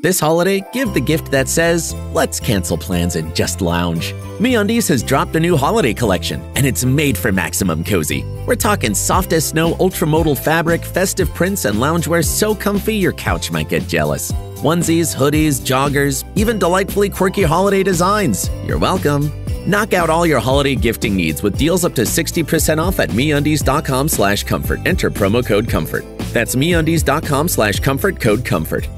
This holiday, give the gift that says, let's cancel plans and just lounge. MeUndies has dropped a new holiday collection, and it's made for maximum cozy. We're talking soft as snow, ultramodal fabric, festive prints, and loungewear so comfy your couch might get jealous. Onesies, hoodies, joggers, even delightfully quirky holiday designs. You're welcome. Knock out all your holiday gifting needs with deals up to 60% off at MeUndies.com/comfort. Enter promo code COMFORT. That's MeUndies.com/comfort, code COMFORT.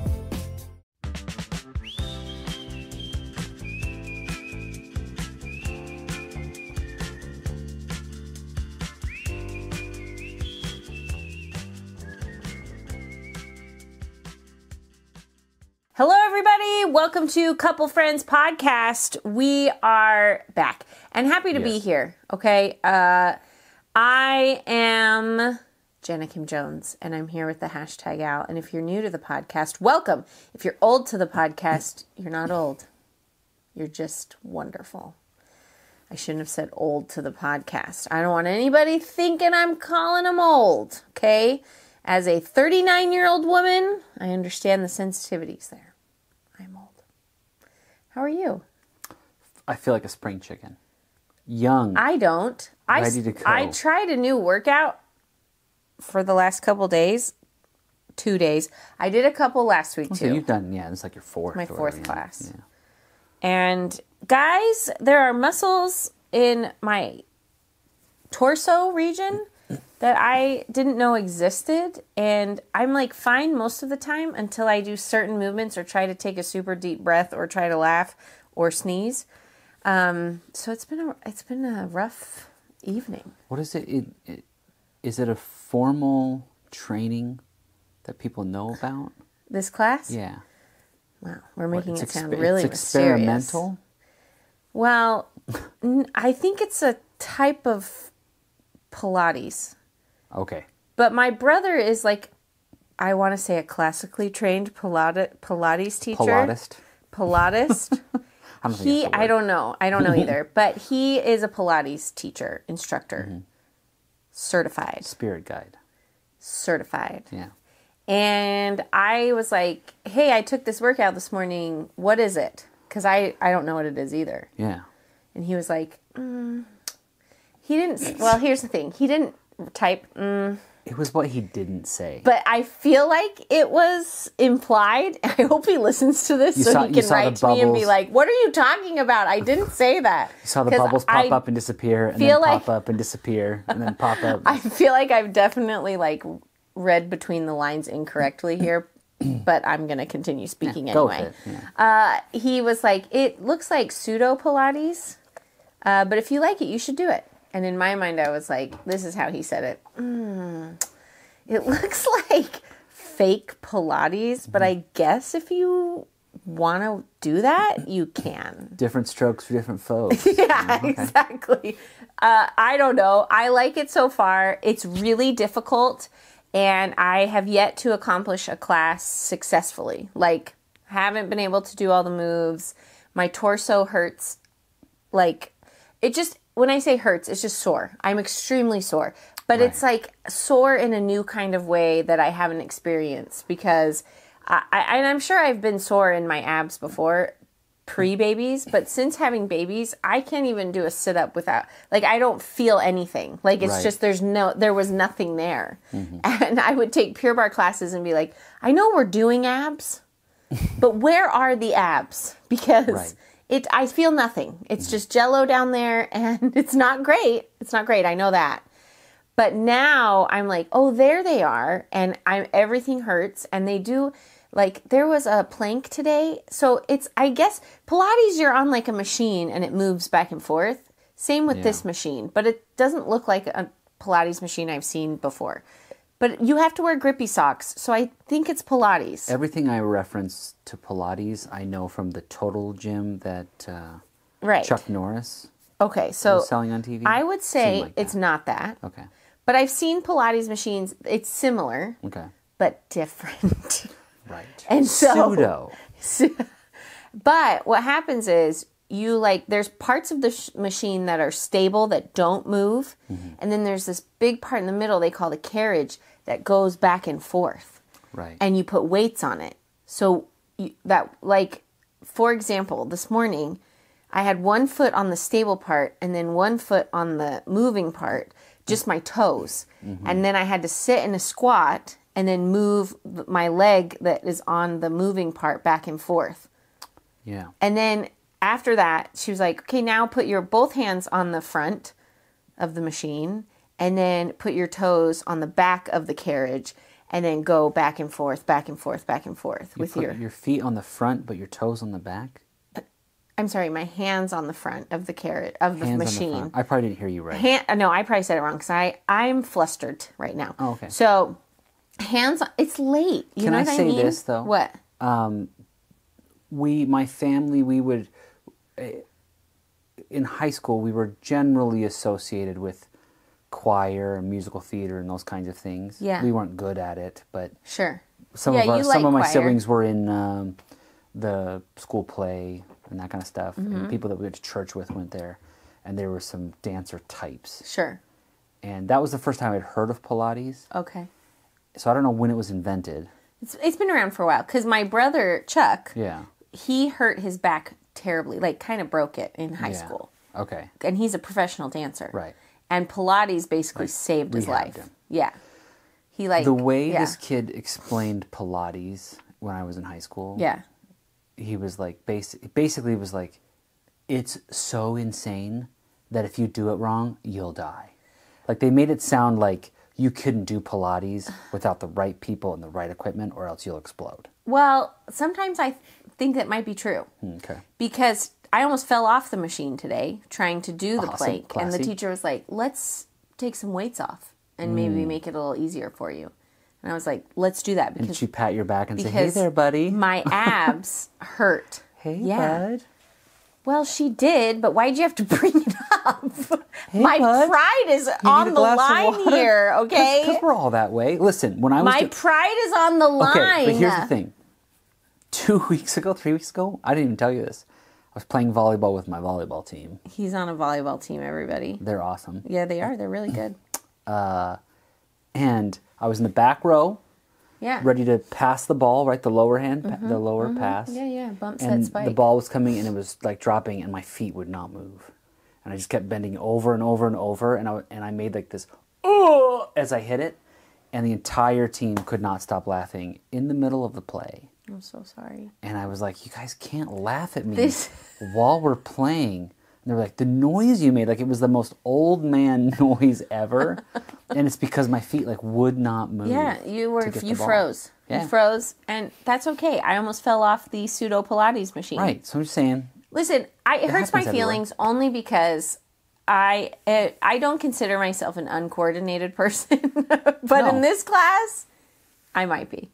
Hello, everybody. Welcome to Couple Friends Podcast. We are back and happy to be here. Okay. I am Jenna Kim Jones, and I'm here with the hashtag Al. And if you're new to the podcast, welcome. If you're old to the podcast, you're not old. You're just wonderful. I shouldn't have said old to the podcast. I don't want anybody thinking I'm calling them old. Okay. As a 39-year-old woman, I understand the sensitivities there. I'm old. How are you? I feel like a spring chicken. Young. I don't. Ready to go. I tried a new workout for the last couple days. 2 days. I did a couple last week, too. You've done, it's like your fourth. My fourth class. Yeah. And guys, there are muscles in my torso region that I didn't know existed, and I'm like fine most of the time until I do certain movements or try to take a super deep breath or try to laugh or sneeze. So it's been a rough evening. What is it? Is it a formal training that people know about? This class? Yeah. Wow, we're making it sound really mysterious. Experimental? Well, I think it's a type of Pilates. Okay. But my brother is like, I want to say a classically trained Pilates teacher. Pilatist. I don't know either. But he is a Pilates teacher, instructor. Certified. Spirit guide. Certified. Yeah. And I was like, hey, I took this workout this morning. What is it? Because I don't know what it is either. Yeah. And he was like, he didn't, well, here's the thing. He didn't type, It was what he didn't say. But I feel like it was implied. I hope he listens to this he can write to me and be like, what are you talking about? I didn't say that. You saw the bubbles pop up and disappear, and then pop up and disappear, and then pop up. I feel like I've definitely read between the lines incorrectly here, but I'm going to continue speaking anyway. Go with it. Yeah. He was like, it looks like pseudo Pilates, but if you like it, you should do it. And in my mind, I was like, this is how he said it. It looks like fake Pilates, but I guess if you want to do that, you can. Different strokes for different folks. Yeah, okay. Exactly. I don't know. I like it so far. It's really difficult, and I have yet to accomplish a class successfully. Like, haven't been able to do all the moves. My torso hurts. When I say hurts, it's just sore. I'm extremely sore. But It's like sore in a new kind of way that I haven't experienced because I'm sure I've been sore in my abs before, pre-babies, but since having babies, I can't even do a sit-up without, I don't feel anything. It's just, there was nothing there. Mm-hmm. And I would take Pure Barre classes and be like, I know we're doing abs, but where are the abs? Because... I feel nothing. It's just jello down there, and it's not great. It's not great. I know that. But now I'm like, oh, there they are, and everything hurts, and they do, there was a plank today. So I guess, Pilates, you're on a machine, and it moves back and forth. Same with this machine, but it doesn't look like a Pilates machine I've seen before. But you have to wear grippy socks, so I think it's Pilates. Everything I reference to Pilates, I know from the Total Gym that Chuck Norris was selling on TV. I would say it's not that. Okay. But I've seen Pilates machines. It's similar. Okay. But different. Right. And Pseudo. But what happens is there's parts of the machine that are stable that don't move. Mm-hmm. And then there's this big part in the middle they call the carriage that goes back and forth. Right. And you put weights on it. So that, like, for example, this morning, I had one foot on the stable part and then one foot on the moving part, just my toes. Mm-hmm. And then I had to sit in a squat and then move my leg that is on the moving part back and forth. Yeah. And then after that, she was like, okay, now put your both hands on the front of the machine and then put your toes on the back of the carriage and then go back and forth, back and forth, back and forth with your feet on the front, but your toes on the back? I'm sorry, my hands on the front of the carrot of the machine. I probably didn't hear you right. No, I probably said it wrong because I'm flustered right now. Oh, okay. So hands. It's late. You know what I mean? Can I say this though? What? My family, we would in high school we were generally associated with choir and musical theater and those kinds of things. Yeah. We weren't good at it, but sure. Some of my siblings were in the school play and that kind of stuff. Mm-hmm. And people that we went to church with went there, and there were some dancer types. Sure. And that was the first time I'd heard of Pilates. Okay. So I don't know when it was invented. It's been around for a while because my brother Chuck, yeah, he hurt his back terribly, like kind of broke it in high school. Okay. And he's a professional dancer. Right. And Pilates basically saved his life. Him. Yeah. The way this kid explained Pilates when I was in high school. Yeah. He was like, basically was like, it's so insane that if you do it wrong, you'll die. Like they made it sound like you couldn't do Pilates without the right people and the right equipment or else you'll explode. Well, sometimes I think that might be true. Okay. Because I almost fell off the machine today trying to do the plank. Classy. And the teacher was like, let's take some weights off and maybe make it a little easier for you. And I was like, let's do that. Because, and she pat your back and say, hey there, buddy. My abs hurt. Hey, bud. Well, she did, but why'd you have to bring it up? Hey, my bud. pride is on the line here, okay? Because we're all that way. Listen, when I was... My pride is on the line. Okay, but here's the thing. 3 weeks ago, I didn't even tell you this. I was playing volleyball with my volleyball team. He's on a volleyball team, everybody. They're awesome. Yeah, they are. They're really good. And I was in the back row. Yeah. Ready to pass the ball, right? The lower hand, the lower pass. Yeah. Bump, set, and spike. the ball was coming and it was like dropping and my feet would not move. And I just kept bending over and over and over. And I made like this, oh, as I hit it. And the entire team could not stop laughing in the middle of the play. I'm so sorry. And I was like, you guys can't laugh at me while we're playing. And they were like, the noise you made, like it was the most old man noise ever. And it's because my feet like would not move. Yeah, you froze. Yeah. You froze, and that's okay. I almost fell off the pseudo Pilates machine. Right, so I'm just saying. Listen, it hurts my feelings only because I don't consider myself an uncoordinated person. But in this class, I might be.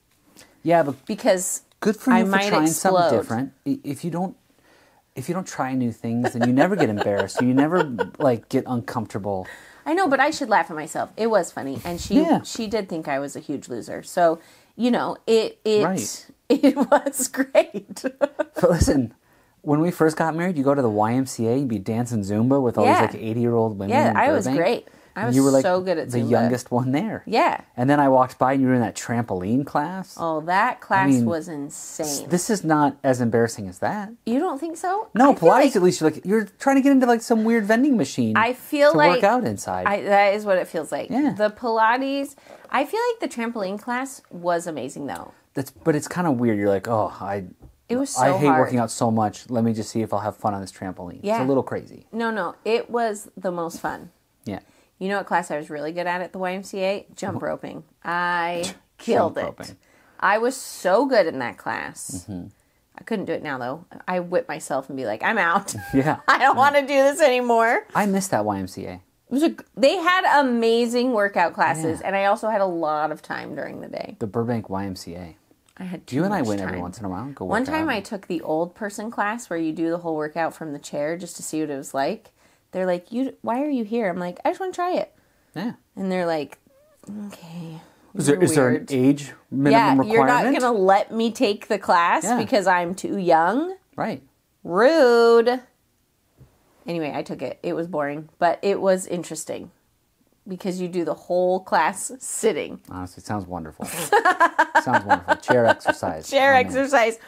Yeah, but because good for you for trying something different. If you don't try new things, then you never get embarrassed. You never like get uncomfortable. I know, but I should laugh at myself. It was funny, and she did think I was a huge loser. So it was great. But listen, when we first got married, you go to the YMCA, you'd be dancing Zumba with all these like 80-year-old women. Yeah, I was great. I was so good at Zumba. The youngest one there. Yeah. And then I walked by and you were in that trampoline class. Oh, that class was insane. This is not as embarrassing as that. You don't think so? No, Pilates at least you're trying to get into like some weird vending machine. I feel to work out inside. That is what it feels like. Yeah. The Pilates, I feel like the trampoline class was amazing though. But it's kind of weird. You're like, it was so I hate hard. working out so much. Let me just see if I'll have fun on this trampoline. Yeah. It's a little crazy. No, it was the most fun. Yeah. You know what class I was really good at the YMCA? Jump roping. I killed it. I was so good in that class. Mm-hmm. I couldn't do it now, though. I whip myself and be like, I'm out. Yeah. I don't want to do this anymore. I miss that YMCA. They had amazing workout classes, and I also had a lot of time during the day. The Burbank YMCA. I had You and I went every once in a while. One time I took the old person class where you do the whole workout from the chair just to see what it was like. They're like, why are you here? I'm like, I just want to try it. Yeah. And they're like, okay. Is there an age minimum requirement? You're not going to let me take the class because I'm too young? Right. Rude. Anyway, I took it. It was boring, but it was interesting. because you do the whole class sitting. Honestly, it sounds wonderful. Sounds wonderful. Chair exercise. Chair exercise.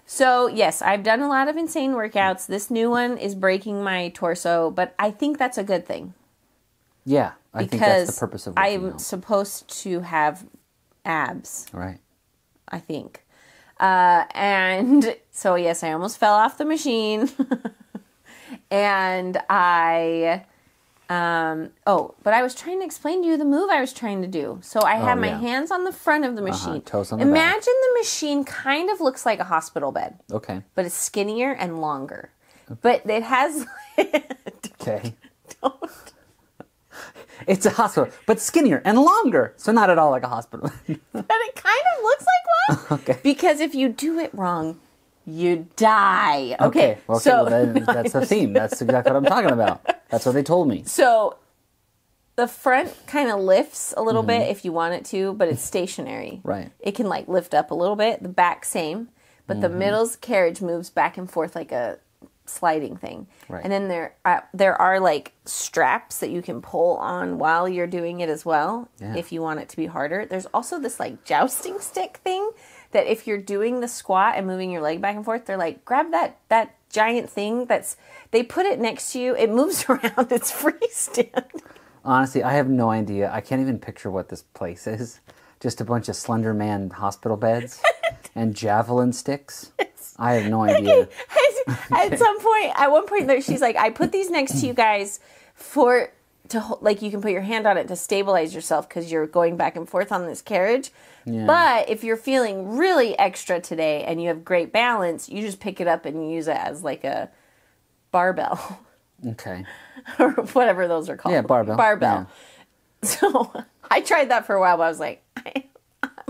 So, yes, I've done a lot of insane workouts. This new one is breaking my torso, but I think that's a good thing. Yeah, I think that's the purpose of working I'm out. supposed to have abs. Right. I think. And so, yes, I almost fell off the machine. And but I was trying to explain to you the move I was trying to do. So I have my hands on the front of the machine. Toes on the Imagine back. the machine kind of looks like a hospital bed. Okay. But it's skinnier and longer. But it has... Okay. It's a hospital, but skinnier and longer. So not at all like a hospital. But it kind of looks like one. Okay. Because if you do it wrong, you die. Okay. So well, that's the theme. That's exactly what I'm talking about. That's what they told me. So the front kind of lifts a little bit if you want it to, but it's stationary. Right. It can like lift up a little bit. The back same, but the middle's carriage moves back and forth like a sliding thing. Right. And then there are like straps that you can pull on while you're doing it as well, if you want it to be harder. There's also this like jousting stick thing that if you're doing the squat and moving your leg back and forth, they're like, grab that giant thing they put it next to you. It moves around. It's freestanding. Honestly, I have no idea. I can't even picture what this place is. Just a bunch of Slender Man hospital beds and javelin sticks. I have no idea. At one point, she's like, I put these next to you guys like you can put your hand on it to stabilize yourself because you're going back and forth on this carriage. Yeah. But if you're feeling really extra today and you have great balance, you just pick it up and use it as like a barbell. Okay. Or whatever those are called. Yeah, barbell. Barbell. Yeah. So I tried that for a while, but I was like,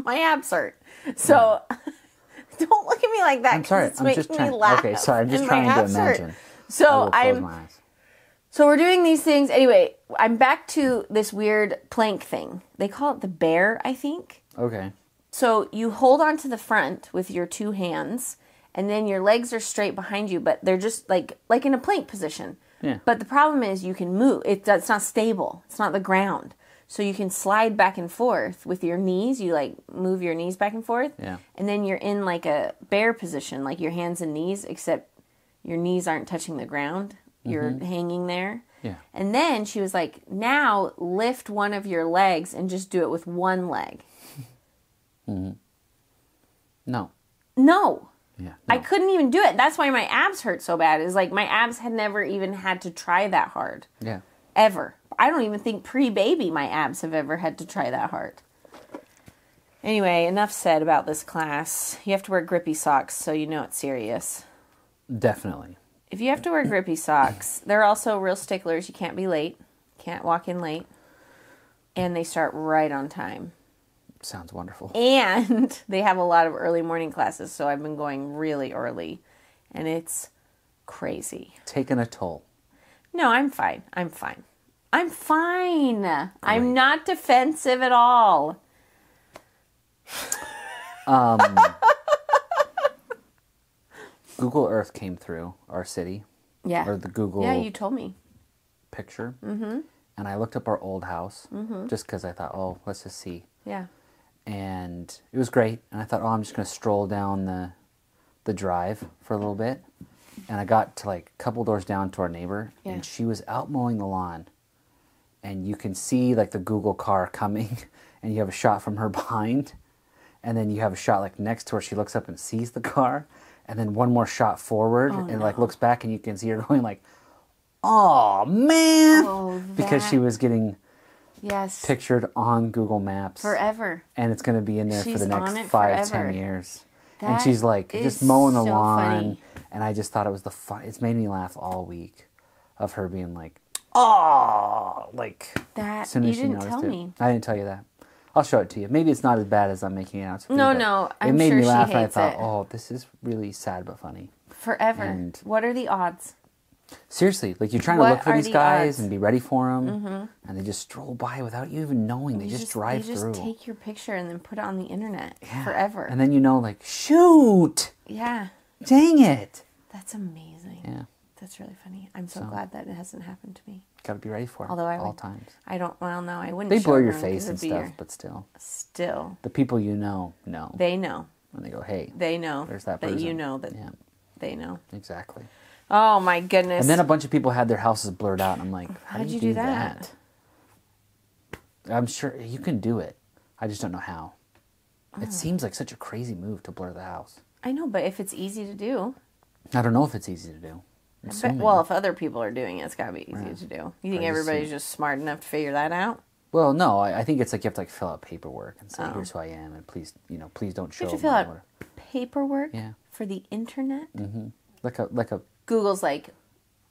my abs hurt. So don't look at me like that. I'm sorry. I'm just trying. Okay, sorry. I'm just trying to imagine. So So we're doing these things. Anyway, I'm back to this weird plank thing. They call it the bear, I think. Okay. So you hold on to the front with your two hands, and then your legs are straight behind you, but they're just like in a plank position. Yeah. But the problem is you can move. It's not stable. It's not the ground. So you can slide back and forth with your knees. You like move your knees back and forth. Yeah. And then you're in like a bear position, like your hands and knees, except your knees aren't touching the ground. You're hanging there. Yeah. And then she was like, now lift one of your legs and just do it with one leg. No. No. Yeah. No. I couldn't even do it. That's why my abs hurt so bad. Is like my abs had never even had to try that hard. Yeah. Ever. I don't even think pre-baby my abs have ever had to try that hard. Anyway, enough said about this class. You have to wear grippy socks so you know it's serious. Definitely. If you have to wear grippy socks, they're also real sticklers. You can't be late. Can't walk in late. And they start right on time. Sounds wonderful. And they have a lot of early morning classes, so I've been going really early. And it's crazy. Taking a toll. No, I'm fine. I'm fine. I'm not defensive at all. Google Earth came through our city. Yeah. Or the Google Yeah, you told me. picture. Mm-hmm. And I looked up our old house just because I thought, oh, let's just see. Yeah. And it was great. And I thought, oh, I'm just going to stroll down the drive for a little bit. And I got to like a couple doors down to our neighbor. Yeah. And she was out mowing the lawn. And you can see like the Google car coming. And you have a shot from her behind. And then you have a shot like next to her. She looks up and sees the car. And then one more shot forward and like looks back and you can see her going like, oh man, because she was getting pictured on Google Maps forever. And it's going to be in there for the next 5-10 forever. years. That and she's like just mowing the lawn. funny. And I just thought it was it's made me laugh all week of her being like, oh, like That as soon as you she didn't noticed tell it. me. I didn't tell you that. I'll show it to you. Maybe it's not as bad as I'm making it out to be. No, but no, it I'm made sure me she laugh and I hates thought, it. oh, this is really sad but funny. Forever. And what are the odds? Seriously, like you're trying to What look for are these the guys odds? and be ready for them, and they just stroll by without you even knowing. They just drive through. They just take your picture and then put it on the internet Yeah. forever. And then you know, like, shoot, yeah, dang it. that's amazing. Yeah. That's really funny. I'm so glad that it hasn't happened to me. Got to be ready for it. Although all times. I don't. Well, no, I wouldn't. They show blur your them face 'cause and it'd be stuff, but still. Still. The people you know. They know. And they go, hey. They know. There's that person. That you know that they know. Exactly. Oh my goodness. And then a bunch of people had their houses blurred out, and I'm like, how How'd do you do that? I'm sure you can do it. I just don't know how. It seems like such a crazy move to blur the house. I know, but if it's easy to do. I don't know if it's easy to do. Well, if other people are doing it, it's got to be easy to do. You think everybody's just smart enough to figure that out? Well, no. I think it's like you have to fill out paperwork and say, here's who I am, and please, please don't show. You have to fill out paperwork for the internet? Mm-hmm. Like a. Google's like,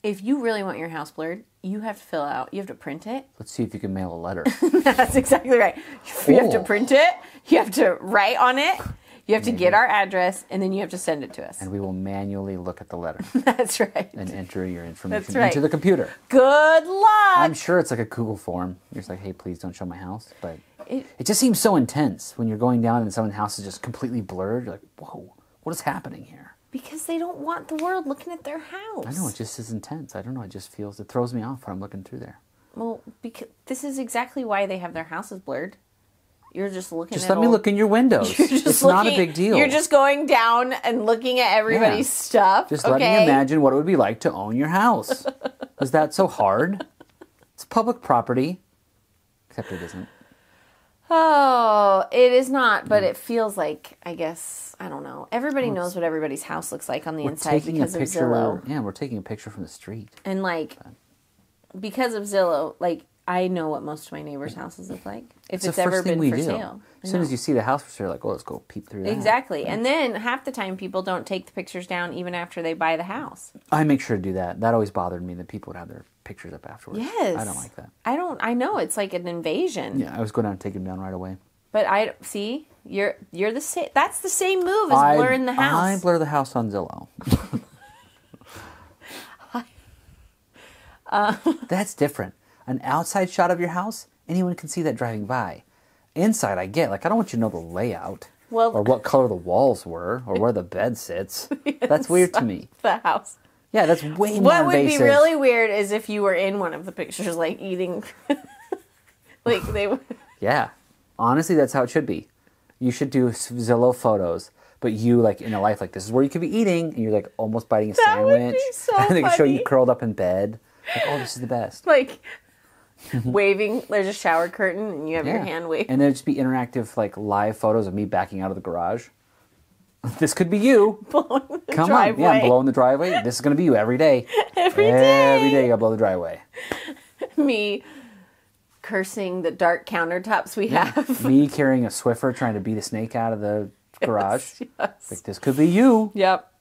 if you really want your house blurred, you have to fill out, you have to print it. Let's see if you can mail a letter. That's exactly right. You have to print it, you have to write on it, you have to get our address, and then you have to send it to us. And we will manually look at the letter. That's right. And enter your information into the computer. Good luck! I'm sure it's like a Google form. You're just like, hey, please don't show my house. But it just seems so intense when you're going down and someone's house is just completely blurred. You're like, whoa, what is happening here? Because they don't want the world looking at their house. I know, it just is intense. I don't know, it throws me off when I'm looking through there. Well, because this is exactly why they have their houses blurred. You're just looking Just let me look in your windows. It's not a big deal. You're just going down and looking at everybody's stuff. Just let me imagine what it would be like to own your house. Is that so hard? It's public property. Except it isn't. Oh, it is not, but it feels like, I guess, I don't know. Everybody knows what everybody's house looks like on the inside because of Zillow. Yeah, we're taking a picture from the street. And, like, because of Zillow, like, I know what most of my neighbors' houses look like. If it's ever been for sale. As soon as you see the house for sale, you're like, oh, let's go peep through that. Exactly. And then half the time people don't take the pictures down even after they buy the house. I make sure to do that. That always bothered me that people would have their pictures up afterwards. Yes. I don't like that. I know. It's like an invasion. Yeah, I always go down and take them down right away. But you're the same. That's the same move as blurring the house. I blur the house on Zillow. That's different. An outside shot of your house, anyone can see that driving by. Inside, I get. Like, I don't want you to know the layout. Or what color the walls were, or where the bed sits. That's weird to me. The house. Yeah, that's way more invasive. What would be really weird is if you were in one of the pictures, like, eating. Like, they would. Yeah. Honestly, that's how it should be. You should do Zillow photos, but you, like, in a life, like, this is where you could be eating, and you're, like, almost biting a sandwich. Would be so and they funny. can show you curled up in bed. Like, oh, this is the best. Like, waving. There's a shower curtain, and you have your hand waving. And there'd just be interactive, like, live photos of me backing out of the garage. This could be you. Blowing the Come driveway. on. Yeah, I'm blowing the driveway. This is going to be you every day. Every day. Every day you got to blow the driveway. Me cursing the dark countertops we have. Me carrying a Swiffer trying to beat a snake out of the garage. Yes. Like, this could be you. Yep.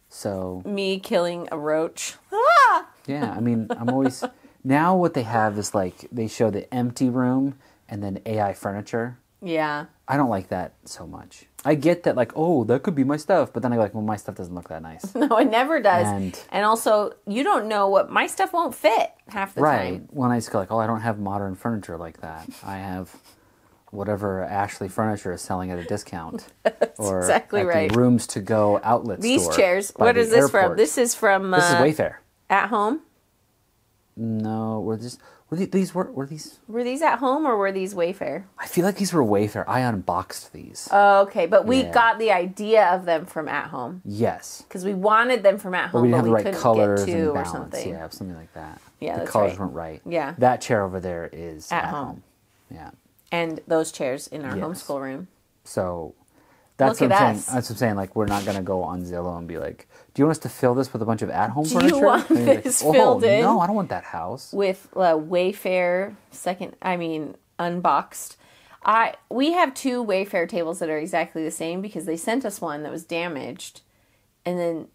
So. Me killing a roach. Ah! Yeah, I mean, I'm always... Now what they have is, like, they show the empty room and then AI furniture. Yeah. I don't like that so much. I get that, like, oh, that could be my stuff. But then I go like, well, my stuff doesn't look that nice. No, it never does. And also, you don't know what... My stuff won't fit half the time. Right. When I just go like, oh, I don't have modern furniture like that. I have whatever Ashley Furniture is selling at a discount. That's or exactly at right. the Rooms to Go outlet These store. chairs. By What is the this from? airport. This is from... This is Wayfair. At Home? No, were these Were these at Home or were these Wayfair? I feel like these were Wayfair. I unboxed these. Oh, okay. But we got the idea of them from At Home. Yes. Because we wanted them from At Home, we didn't but have the we right couldn't colors get and two balance. or something. Yeah, something like that. Yeah, the that's colors right. weren't right. Yeah. That chair over there is At Home. Yeah. And those chairs in our Yes. homeschool room. So that's Look what at I'm us. saying. That's what I'm saying. Like, we're not going to go on Zillow and be like, do you want us to fill this with a bunch of at-home Do you furniture? want And you're this like, filled in? No, I don't want that house. With Wayfair unboxed. We have two Wayfair tables that are exactly the same because they sent us one that was damaged, and then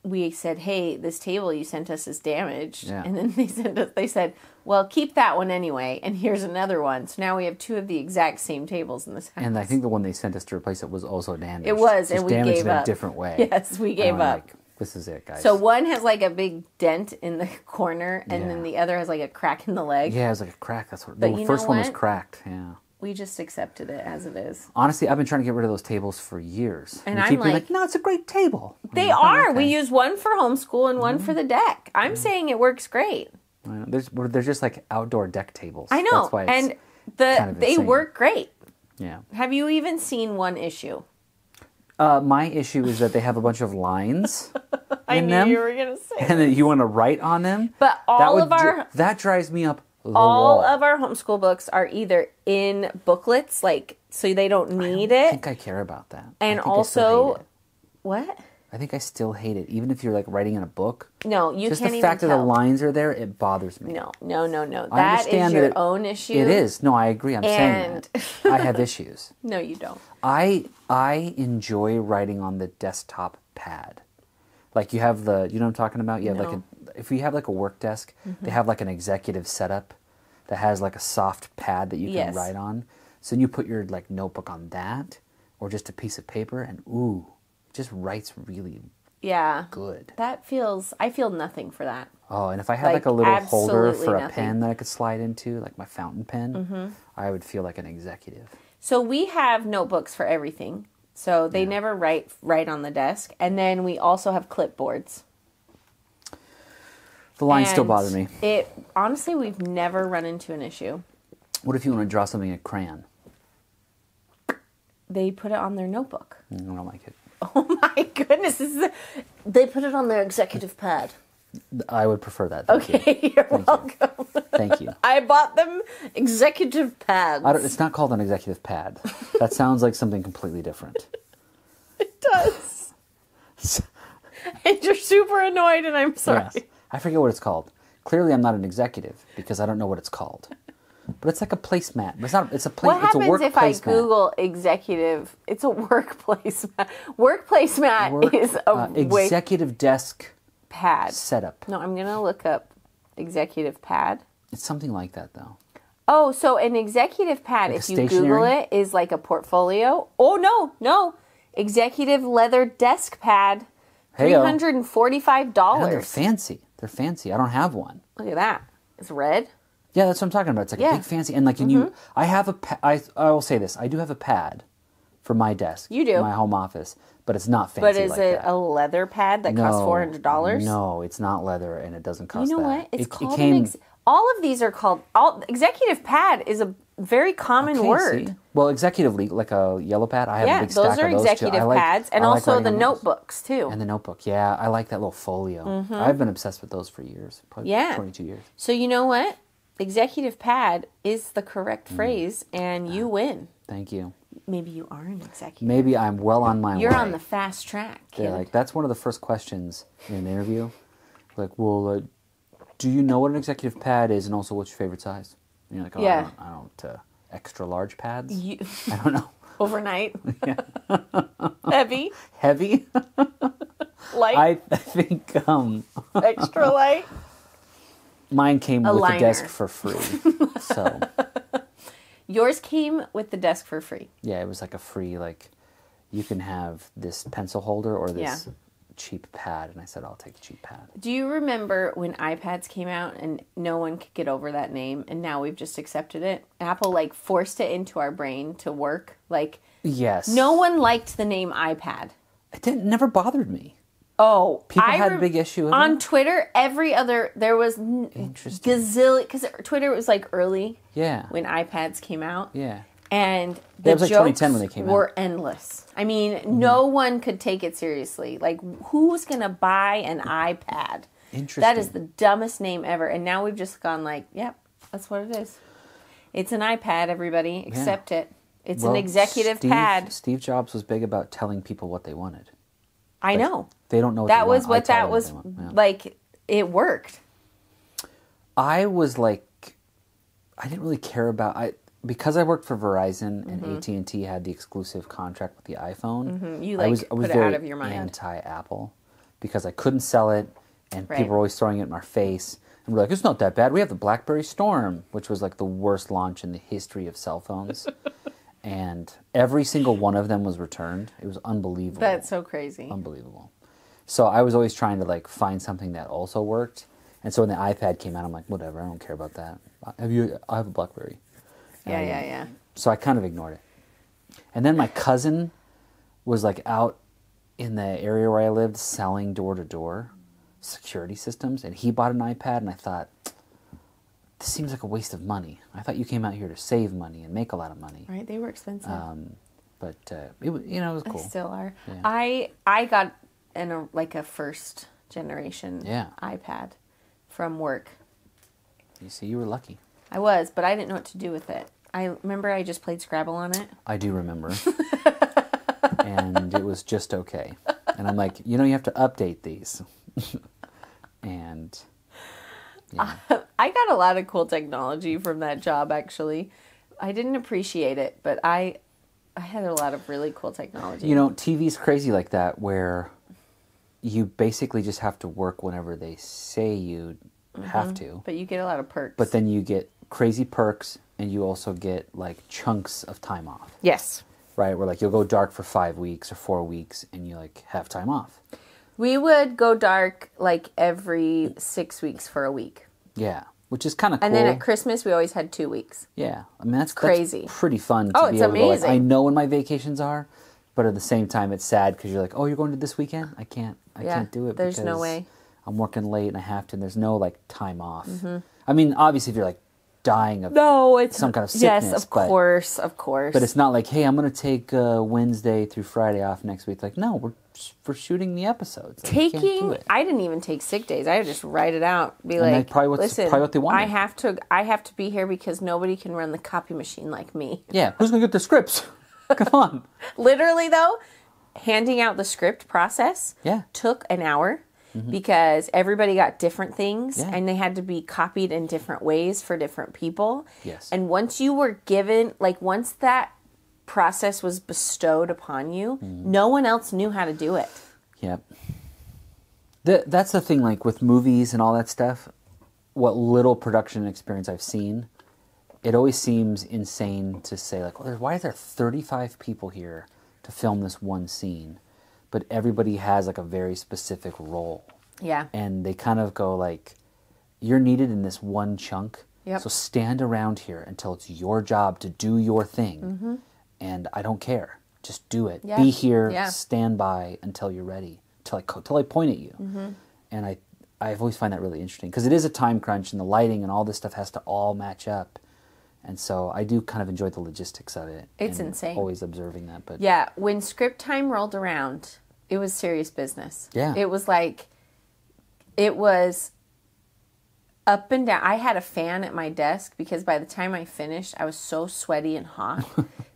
we said, "Hey, this table you sent us is damaged," Yeah. and then they said, "Well, keep that one anyway, and here's another one." So now we have two of the exact same tables in this house. And I think the one they sent us to replace it was also damaged. It was, and Just we damaged gave in up. a different way. Yes, we And gave I'm up. like, this is it, guys. So one has like a big dent in the corner, and then Yeah. the other has like a crack in the leg. Yeah, it was like a crack. That's what But the you first know one was what? cracked. Yeah. We just accepted it as it is. Honestly, I've been trying to get rid of those tables for years. And you I'm keep being like, no, it's a great table. They I'm like, oh, are. okay. We use one for homeschool and one for the deck. I'm saying it works great. They're just like outdoor deck tables. I know, That's why it's and kind of they insane. work great. Yeah. Have you even seen one issue? My issue is that they have a bunch of lines I in knew them, you were gonna say and then you want to write on them. But that drives me up the all wall. of our homeschool books are either in booklets, like so they don't need I it, think I care about that. and I think I still hate also it. what? I think I still hate it, even if you're like writing in a book. No, you Just can't the even fact that tell. the lines are there, it bothers me. No. I That understand is your that own issue. It is. No, I agree. I'm saying And- that. I have issues. No, you don't. I enjoy writing on the desktop pad. Like you have you know what I'm talking about? You have No. if you have like a work desk, they have like an executive setup that has like a soft pad that you can Yes. write on. So you put your like notebook on that or just a piece of paper and ooh, it just writes really Yeah. good. I feel nothing for that. Oh, and if I had like a Like, little holder absolutely for a nothing. pen that I could slide into, like my fountain pen, I would feel like an executive. So we have notebooks for everything. So they never write on the desk. And then we also have clipboards. The lines still And bother me. Honestly, we've never run into an issue. What if you want to draw something in crayon? They put it on their notebook. I don't like it. Oh my goodness. They put it on their executive pad. I would prefer that. Thank you. Okay, you're welcome. Thank you. I bought them executive pads. It's not called an executive pad. That sounds like something completely different. It does. And you're super annoyed, and I'm sorry. Yes. I forget what it's called. Clearly, I'm not an executive because I don't know what it's called. But it's like a placemat. But it's not. It's a What It's a happens work if I placemat. Google executive? It's a workplace mat. Workplace mat is a executive desk pad. setup? No, I'm going to look up executive pad. It's something like that, though. Oh, so an exetive pad, Like if a you Google stationary? it, is like a portfolio. Oh, no. Executive leather desk pad, Hey-o. $345. Yeah, they're fancy. They're fancy. I don't have one. Look at that. It's red. Yeah, that's what I'm talking about. It's like Yeah. a big fancy, and like, I have I will say this. I do have a pad for my desk. You do. My home office, but it's not fancy. But is like it that. a leather pad that costs $400? No, it's not leather, and it doesn't cost You know that. what? It's It called came, all of these are called executive pad is a very common okay, word. see? Well, executive league, like a yellow pad. I have a Yeah, big stack those are of those executive too. pads, and I like also writing the on those. notebooks too. And the notebook, yeah, I like that little folio. I've been obsessed with those for years, probably Yeah. 22 years. So you know what? Executive pad is the correct phrase, and you win. Thank you. Maybe you are an executive. Maybe I'm well on my way. You're on the fast track, kid. Yeah, like that's one of the first questions in an interview. Like, well, do you know what an executive pad is, and also what's your favorite size? And you're like, oh, Yeah. I don't extra large pads. You, I don't know. overnight. Heavy, Heavy. light, I think extra light. mine came with the liner. desk for free. So Yours came with the desk for free. yeah, it was like a free you can have this pencil holder or this Yeah. cheap pad, and I said I'll take the cheap pad. Do you remember when iPads came out and no one could get over that name, and now we've just accepted it? Apple forced it into our brain to work. Yes. No one liked the name iPad. It never bothered me. Oh, People had a big issue with on it? Twitter. there was Interesting. gazillion, because Twitter was early Yeah. when iPads came out. Yeah. And Yeah, the it was like jokes 2010 when they came were out. endless. I mean, no one could take it seriously. Who's going to buy an iPad? Interesting. That is the dumbest name ever. And now we've just gone yep, that's what it is. It's an iPad, everybody. Accept it. It's an executive pad. Steve Jobs was big about telling people what they wanted. I know. They don't know what That they was want. I what tell that them was what they want. Yeah. it worked. I was I didn't really care about because I worked for Verizon and AT&T had the exclusive contract with the iPhone. You, I was put it very out of your mind. anti-Apple because I couldn't sell it, and Right. people were always throwing it in our face. And we're like, it's not that bad. We have the BlackBerry Storm, which was the worst launch in the history of cell phones. And every single one of them was returned. It was unbelievable. That's so crazy. Unbelievable. So I was always trying to find something that also worked. And so when the iPad came out, I'm like, whatever, I don't care about that. I have a BlackBerry. Yeah. So I kind of ignored it. And then my cousin was out in the area where I lived selling door to door security systems, and he bought an iPad, and I thought, this seems like a waste of money. I thought you came out here to save money and make a lot of money. Right, they were expensive. But it was, it was cool. They still are. Yeah. I got a first generation Yeah. iPad from work. You see, you were lucky. I was, but I didn't know what to do with it. I remember I just played Scrabble on it. I do remember. And it was just okay. And I'm like, you have to update these. And yeah. I got a lot of cool technology from that job, actually. I didn't appreciate it, but I had a lot of really cool technology. TV's crazy like that, where you basically just have to work whenever they say you have to. But you get a lot of perks. But then you get crazy perks, and you also get like chunks of time off. Yes. Right? Where like you'll go dark for 5 weeks or 4 weeks, and you like have time off. We would go dark like every 6 weeks for a week. Yeah. Which is kind of cool. And then at Christmas, we always had 2 weeks. Yeah. I mean, that's crazy. That's pretty fun to be it's able to go, like, amazing. I know when my vacations are, but at the same time, it's sad because you're like, oh, you're going to this weekend? I can't do it. There's no because way. I'm working late and I have to, and there's no like time off. I mean, obviously, if you're like dying of some kind of sickness. Yes, of course. But it's not like, hey, I'm going to take Wednesday through Friday off next week. Like, no, we're shooting the episodes. Like, you can't do it. I didn't even take sick days. I would just write it out. Be and like, listen, probably what they wanted. I have to be here because nobody can run the copy machine like me. Yeah, who's going to get the scripts? Come on. Literally, though, handing out the script process Yeah. took an hour. Because everybody got different things, Yeah. and they had to be copied in different ways for different people. Yes. And once you were given, once that process was bestowed upon you, no one else knew how to do it. Yep. That's the thing, like with movies and all that stuff, what little production experience I've seen, it always seems insane to say, like, well, why is there 35 people here to film this one scene? But everybody has like a very specific role. Yeah. And they kind of go like, you're needed in this one chunk. Yep. So stand around here until it's your job to do your thing. And I don't care. Just do it. Yeah. Be here, Yeah. stand by until you're ready. Till I point at you. And I've always find that really interesting. Because it is a time crunch, and the lighting and all this stuff has to all match up. And so I do kind of enjoy the logistics of it. It's and insane. Always observing that. But Yeah, when script time rolled around, it was serious business. Yeah. It was up and down. I had a fan at my desk because by the time I finished, I was so sweaty and hot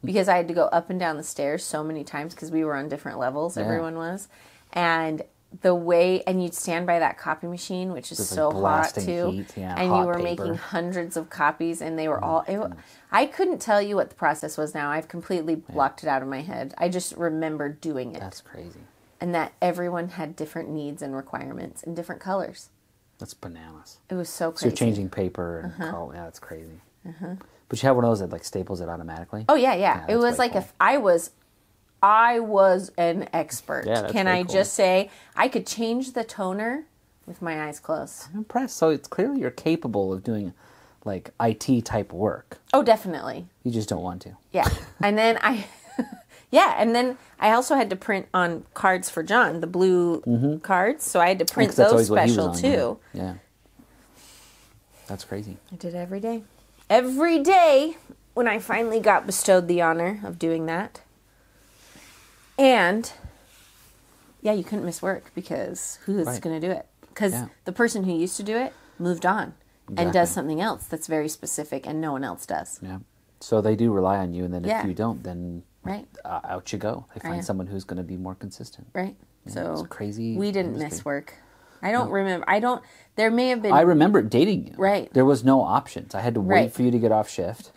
because I had to go up and down the stairs so many times because we were on different levels, everyone was. And and you'd stand by that copy machine, which is Just, so like, hot blasting too. heat, yeah, and hot you were paper. making hundreds of copies, and they were I couldn't tell you what the process was now. I've completely blocked it out of my head. I just remember doing it. That's crazy. And that everyone had different needs and requirements and different colors. That's bananas. It was so So crazy. you're changing paper and yeah, that's crazy. But you have one of those that like staples it automatically. Oh yeah. It that's was way like cool. I was an expert. Yeah, that's Can way I cool. just say I could change the toner with my eyes closed? I'm impressed. So it's clearly you're capable of doing like IT type work. Oh, definitely. You just don't want to. Yeah. And then I also had to print on cards for John, the blue cards. So I had to print 'Cause that's those always what he was special on, too. Yeah. That's crazy. I did it every day. Every day when I finally got bestowed the honor of doing that. And, yeah, you couldn't miss work because who's Right. going to do it? Because Yeah. the person who used to do it moved on and Exactly. does something else that's very specific and no one else does. Yeah. So they do rely on you, and then Yeah. if you don't, then Right, out you go. They find Right. someone who's going to be more consistent. right. Yeah, So it's a crazy we didn't miss industry. work. I don't remember. There may have been. I remember dating you. Right. There was no options. I had to wait Right. for you to get off shift.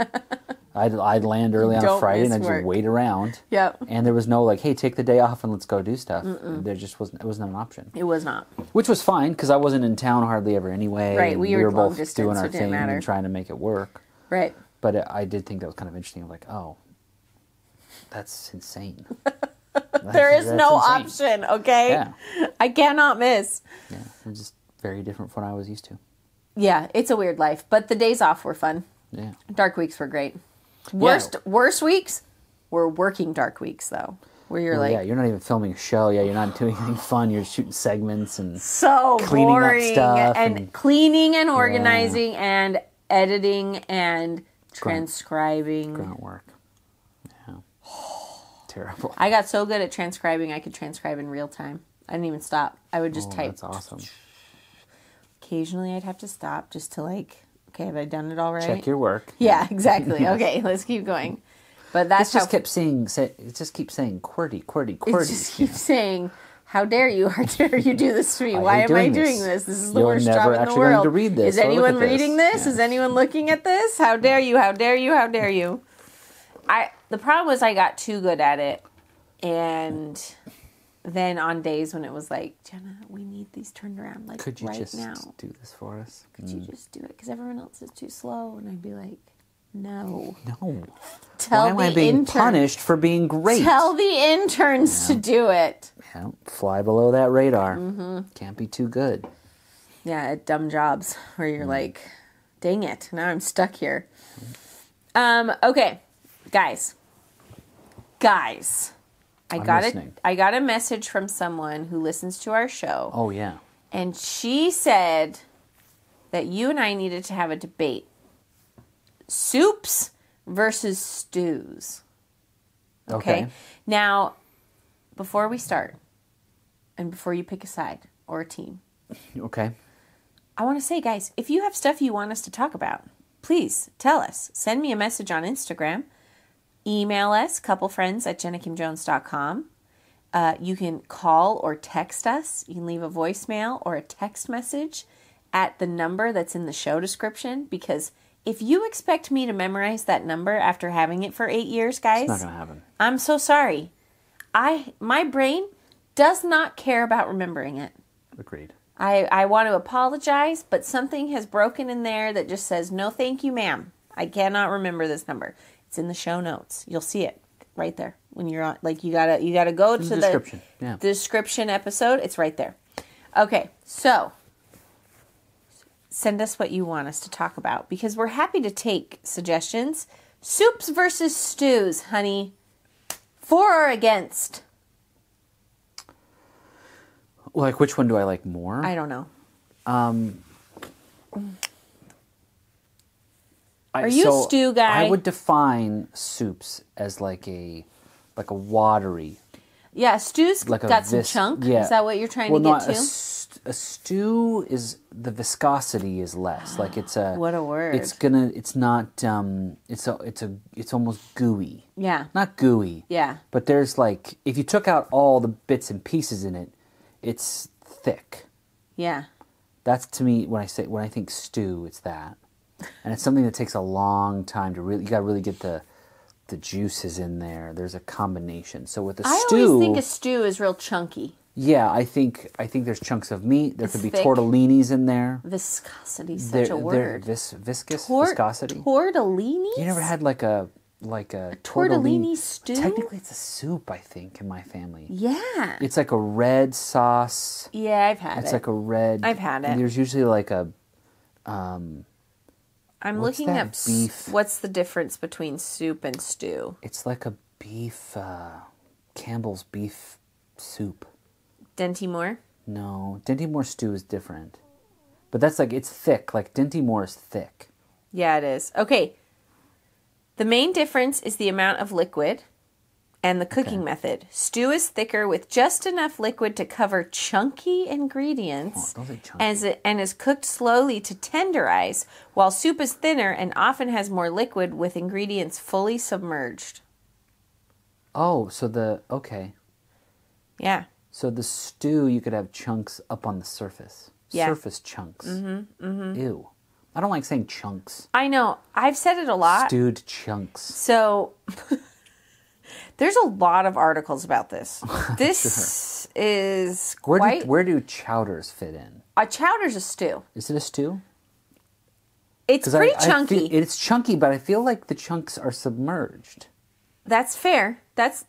I'd land early on a Don't Friday and miss I'd just work. wait around. Yep. And there was no like, hey, take the day off and let's go do stuff. There just wasn't. It wasn't an option. It was not. Which was fine because I wasn't in town hardly ever anyway. Right, and we were long both distance, doing so our it didn't thing matter. and trying to make it work. Right. But I did think that was kind of interesting. Like, oh, that's insane. There is That's no insane. option, okay? Yeah. I cannot miss. Yeah, it's just very different from what I was used to. Yeah, it's a weird life, but the days off were fun. Yeah. Dark weeks were great. Worst weeks were working dark weeks though, where you're Well, like yeah, you're not even filming a show. Yeah, you're not doing anything fun. You're shooting segments and so cleaning up boring stuff and and- cleaning and organizing and editing and transcribing. Grunt work. Yeah. Terrible. I got so good at transcribing, I could transcribe in real time. I didn't even stop. I would just type. That's awesome. Occasionally, I'd have to stop just to like, okay, have I done it all right? Check your work. Yeah, exactly. Okay, let's keep going. But that's it just keeps saying QWERTY, QWERTY, QWERTY. It just keeps saying, how dare you do this to me? Why am I doing this? This is the worst You're job never in the actually world. going to read this. Is anyone look at reading this? Yeah. Is anyone looking at this? How dare you? How dare you? How dare you? The problem was I got too good at it. And then on days when it was like, Jenna, we need these turned around like Could you right just now. do this for us? Could you just do it? Because everyone else is too slow. And I'd be like, no. No. Tell Why am I being punished for being great? Tell the interns to do it. Yeah, fly below that radar. Can't be too good. Yeah, at dumb jobs where you're like, dang it, now I'm stuck here. Okay, guys. I got a message from someone who listens to our show. Oh, yeah. And she said that you and I needed to have a debate. Soups versus stews. Okay. Now, before we start, and before you pick a side or a team. Okay. I want to say, guys, if you have stuff you want us to talk about, please tell us. Send me a message on Instagram. Email us, couplefriends@jennakimjones.com. You can call or text us. You can leave a voicemail or a text message at the number that's in the show description. Because if you expect me to memorize that number after having it for 8 years, guys, it's not going to happen. I'm so sorry. My brain does not care about remembering it. Agreed. I want to apologize, but something has broken in there that just says, no thank you, ma'am. I cannot remember this number. It's in the show notes. You'll see it right there. When you're on, like, you gotta go to the description. Yeah. Description episode. It's right there. Okay, so send us what you want us to talk about because we're happy to take suggestions. Soups versus stews, honey. For or against? Like, which one do I like more? I don't know. Are you a stew guy? I would define soups as like a watery. Yeah, stew's Like got some chunk. Yeah. Is that what you're trying to get to? A stew is the viscosity is less. Like it's a What a word. It's not it's almost gooey. Yeah. Not gooey. Yeah. But there's like if you took out all the bits and pieces in it, it's thick. Yeah. That's to me when I think stew, it's that. And it's something that takes a long time to really. You got to really get the juices in there. There's a combination. So with a stew, I always think a stew is real chunky. Yeah, I think there's chunks of meat. There could be thick. tortellinis in there. Viscosity, such a word. Viscosity. Tortellinis. You never had like a tortellini stew? Technically, it's a soup. I think in my family. Yeah. It's like a red sauce. Yeah, I've had it. It's like a red. I've had it. And there's usually like a. I'm What's looking that up beef? what's the difference between soup and stew. It's like a beef, Campbell's beef soup. Dinty Moore? No, Dinty Moore stew is different. But that's like, it's thick. Like Dinty Moore is thick. Yeah, it is. Okay. The main difference is the amount of liquid and the cooking method. Stew is thicker with just enough liquid to cover chunky ingredients don't say chunky. and is cooked slowly to tenderize, while soup is thinner and often has more liquid with ingredients fully submerged. Oh, okay. Yeah. So the stew, you could have chunks up on the surface. Yeah. Surface chunks. Ew. I don't like saying chunks. I know. I've said it a lot. Stewed chunks. So there's a lot of articles about this. This is quite... Where do chowders fit in? A chowder's a stew. Is it a stew? It's pretty chunky. It's chunky, but I feel like the chunks are submerged. That's fair. That's...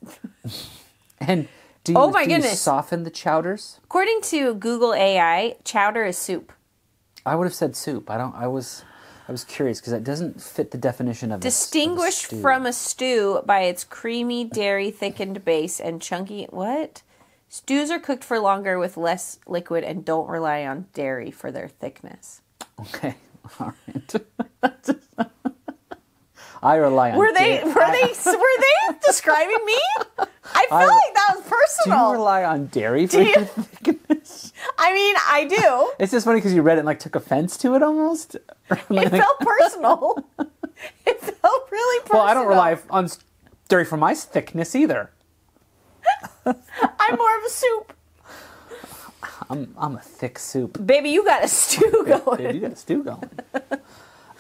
And do you soften the chowders? According to Google AI, chowder is soup. I would have said soup. I was curious because that doesn't fit the definition of Distinguished a stew. from a stew by its creamy, dairy thickened base and chunky... What? Stews are cooked for longer with less liquid and don't rely on dairy for their thickness. Okay. All right. I rely on. Were they describing me? I feel like that was Do personal. you rely on dairy for your thickness? I mean, I do. It's just funny because you read it and like took offense to it almost. It felt personal. It felt really personal. Well, I don't rely on dairy for my thickness either. I'm more of a soup. I'm a thick soup. Baby, you got a stew going. Babe, you got a stew going.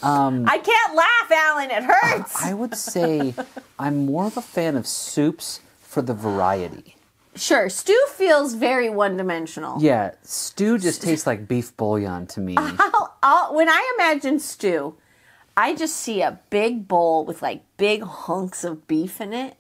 I can't laugh, Alan. It hurts. I would say I'm more of a fan of soups for the variety. Sure, stew feels very one-dimensional. Yeah, stew just tastes like beef bouillon to me. When I imagine stew, I just see a big bowl with like big hunks of beef in it.